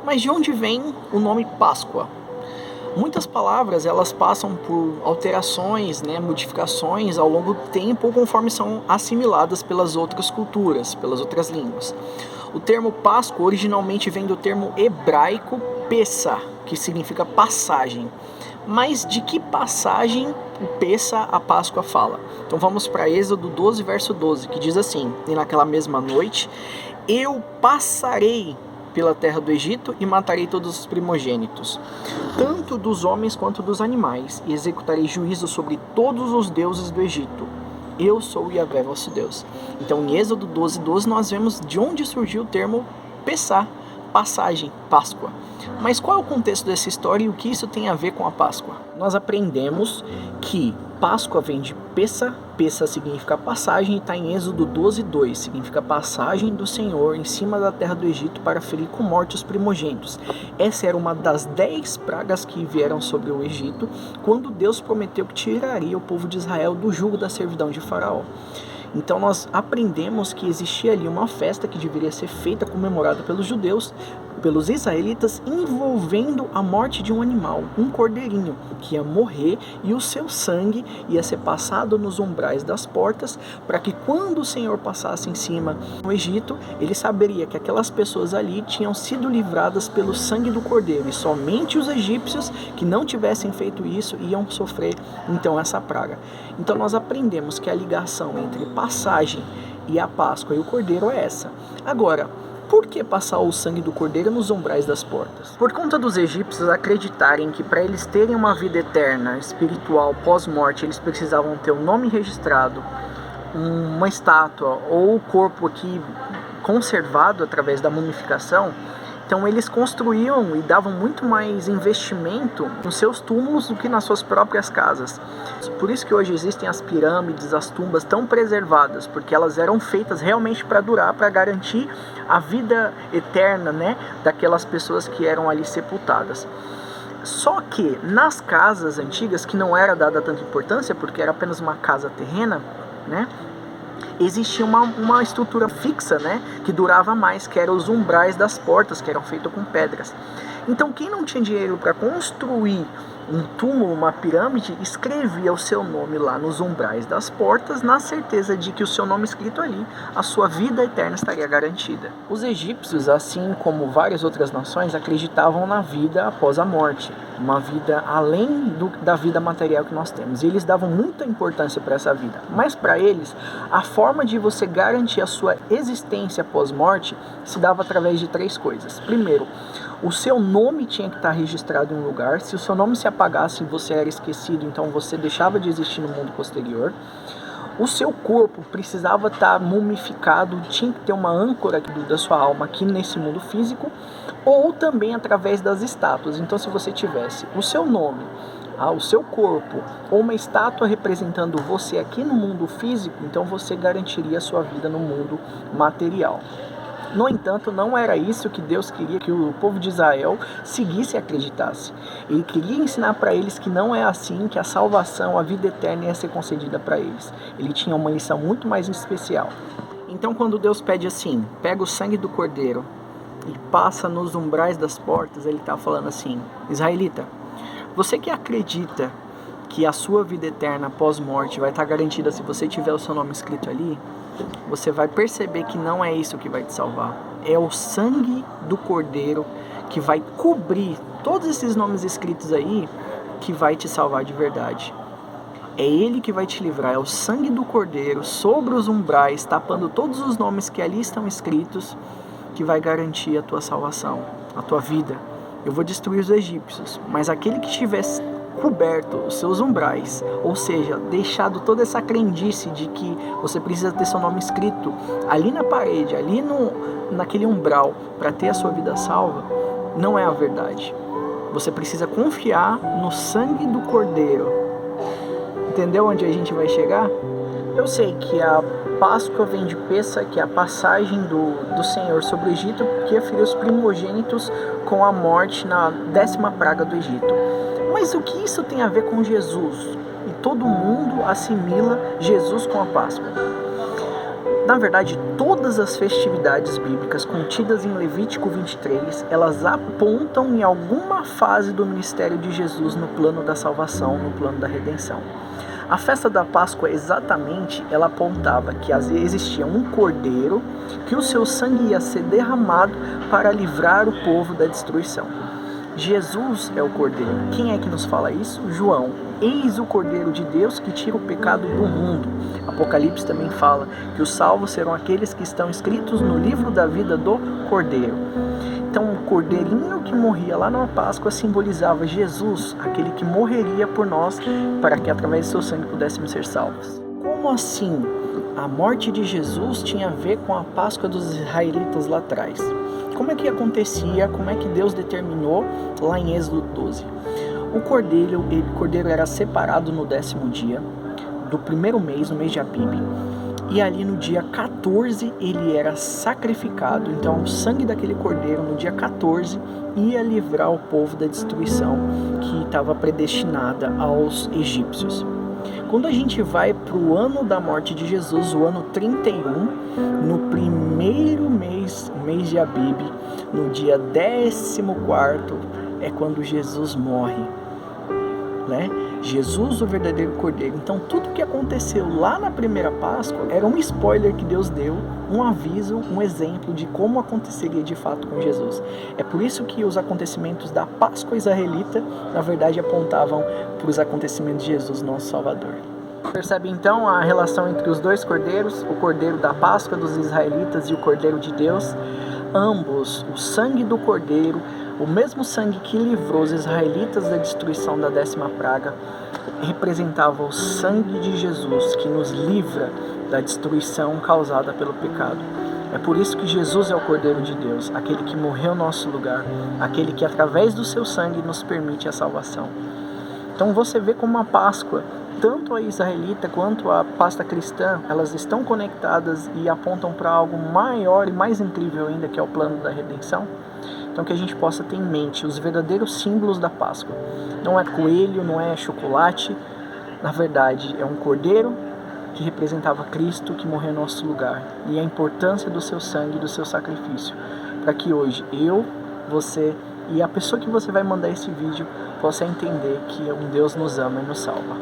Mas de onde vem o nome Páscoa? Muitas palavras elas passam por alterações, modificações ao longo do tempo conforme são assimiladas pelas outras culturas, pelas outras línguas. O termo Páscoa originalmente vem do termo hebraico Pessah, que significa passagem. Mas de que passagem o Pessah, a Páscoa, fala? Então vamos para Êxodo 12, verso 12, que diz assim: E naquela mesma noite eu passarei pela terra do Egito e matarei todos os primogênitos, tanto dos homens quanto dos animais, e executarei juízo sobre todos os deuses do Egito. Eu sou Yahvé, vosso Deus. Então em Êxodo 12, 12 nós vemos de onde surgiu o termo Pessah, passagem, Páscoa. Mas qual é o contexto dessa história e o que isso tem a ver com a Páscoa? Nós aprendemos que Páscoa vem de Pessah, Pessah significa passagem, e está em Êxodo 12, 2, significa passagem do Senhor em cima da terra do Egito para ferir com morte os primogênitos. Essa era uma das 10 pragas que vieram sobre o Egito, quando Deus prometeu que tiraria o povo de Israel do jugo da servidão de Faraó. Então nós aprendemos que existia ali uma festa que deveria ser feita, comemorada pelos judeus, pelos israelitas, envolvendo a morte de um animal, um cordeirinho, que ia morrer e o seu sangue ia ser passado nos umbrais das portas, para que quando o Senhor passasse em cima no Egito, ele saberia que aquelas pessoas ali tinham sido livradas pelo sangue do cordeiro, e somente os egípcios que não tivessem feito isso iam sofrer então essa praga. Então nós aprendemos que a ligação entre passagem e a Páscoa e o cordeiro é essa. Agora, por que passar o sangue do cordeiro nos umbrais das portas? Por conta dos egípcios acreditarem que para eles terem uma vida eterna, espiritual, pós-morte, eles precisavam ter um nome registrado, uma estátua ou o corpo aqui conservado através da mumificação. Então eles construíam e davam muito mais investimento nos seus túmulos do que nas suas próprias casas. Por isso que hoje existem as pirâmides, as tumbas tão preservadas, porque elas eram feitas realmente para durar, para garantir a vida eterna, daquelas pessoas que eram ali sepultadas. Só que nas casas antigas, que não era dada tanta importância, porque era apenas uma casa terrena, existia uma estrutura fixa, que durava mais, que eram os umbrais das portas, que eram feitos com pedras. Então quem não tinha dinheiro para construir um túmulo, uma pirâmide, escrevia o seu nome lá nos umbrais das portas, na certeza de que o seu nome escrito ali, a sua vida eterna estaria garantida. Os egípcios, assim como várias outras nações, acreditavam na vida após a morte, uma vida além da vida material que nós temos, e eles davam muita importância para essa vida. Mas para eles, a forma de você garantir a sua existência após morte se dava através de 3 coisas. Primeiro, o seu nome tinha que estar registrado em um lugar. Se o seu nome se apagasse e você era esquecido, então você deixava de existir no mundo posterior. O seu corpo precisava estar mumificado, tinha que ter uma âncora da sua alma aqui nesse mundo físico, ou também através das estátuas. Então se você tivesse o seu nome, o seu corpo, ou uma estátua representando você aqui no mundo físico, então você garantiria a sua vida no mundo material. No entanto, não era isso que Deus queria que o povo de Israel seguisse e acreditasse. Ele queria ensinar para eles que não é assim, que a salvação, a vida eterna ia ser concedida para eles. Ele tinha uma lição muito mais especial. Então quando Deus pede assim, pega o sangue do cordeiro e passa nos umbrais das portas, ele está falando assim: israelita, você que acredita que a sua vida eterna pós-morte vai estar garantida se você tiver o seu nome escrito ali, você vai perceber que não é isso que vai te salvar. É o sangue do cordeiro que vai cobrir todos esses nomes escritos aí, que vai te salvar de verdade. É ele que vai te livrar, é o sangue do cordeiro sobre os umbrais, tapando todos os nomes que ali estão escritos, que vai garantir a tua salvação, a tua vida. Eu vou destruir os egípcios, mas aquele que tiver coberto os seus umbrais, ou seja, deixado toda essa crendice de que você precisa ter seu nome escrito ali na parede, ali naquele umbral, para ter a sua vida salva, não é a verdade. Você precisa confiar no sangue do cordeiro. Entendeu onde a gente vai chegar? Eu sei que a Páscoa vem de Pessah, que é a passagem do Senhor sobre o Egito, que feriu os primogênitos com a morte na 10ª praga do Egito. Mas o que isso tem a ver com Jesus? E todo mundo assimila Jesus com a Páscoa. Na verdade, todas as festividades bíblicas contidas em Levítico 23, elas apontam em alguma fase do ministério de Jesus no plano da salvação, no plano da redenção. A festa da Páscoa, exatamente, ela apontava que existia um cordeiro, que o seu sangue ia ser derramado para livrar o povo da destruição. Jesus é o cordeiro. Quem é que nos fala isso? João. Eis o cordeiro de Deus que tira o pecado do mundo. Apocalipse também fala que os salvos serão aqueles que estão escritos no livro da vida do cordeiro. Então, o cordeirinho que morria lá na Páscoa simbolizava Jesus, aquele que morreria por nós, para que através do seu sangue pudéssemos ser salvos. Como assim a morte de Jesus tinha a ver com a Páscoa dos israelitas lá atrás? Como é que acontecia? Como é que Deus determinou lá em Êxodo 12? O cordeiro era separado no 10º dia do primeiro mês, no mês de Abib, e ali no dia 14 ele era sacrificado. Então o sangue daquele cordeiro no dia 14 ia livrar o povo da destruição que estava predestinada aos egípcios. Quando a gente vai para o ano da morte de Jesus, o ano 31, no primeiro mês, mês de Abib, no dia 14º, é quando Jesus morre, né? Jesus, o verdadeiro cordeiro. Então tudo que aconteceu lá na primeira Páscoa era um spoiler que Deus deu, um aviso, um exemplo de como aconteceria de fato com Jesus. É por isso que os acontecimentos da Páscoa israelita, na verdade, apontavam para os acontecimentos de Jesus, nosso Salvador. Percebe então a relação entre os dois cordeiros, o cordeiro da Páscoa dos israelitas e o cordeiro de Deus? Ambos, o sangue do cordeiro, o mesmo sangue que livrou os israelitas da destruição da 10ª praga, representava o sangue de Jesus que nos livra da destruição causada pelo pecado. É por isso que Jesus é o Cordeiro de Deus, aquele que morreu no nosso lugar, aquele que através do seu sangue nos permite a salvação. Então você vê como a Páscoa, tanto a israelita quanto a Páscoa cristã, elas estão conectadas e apontam para algo maior e mais incrível ainda, que é o plano da redenção. Então que a gente possa ter em mente os verdadeiros símbolos da Páscoa. Não é coelho, não é chocolate, na verdade é um cordeiro que representava Cristo que morreu em nosso lugar. E a importância do seu sangue, do seu sacrifício, para que hoje eu, você e a pessoa que você vai mandar esse vídeo possa entender que um Deus nos ama e nos salva.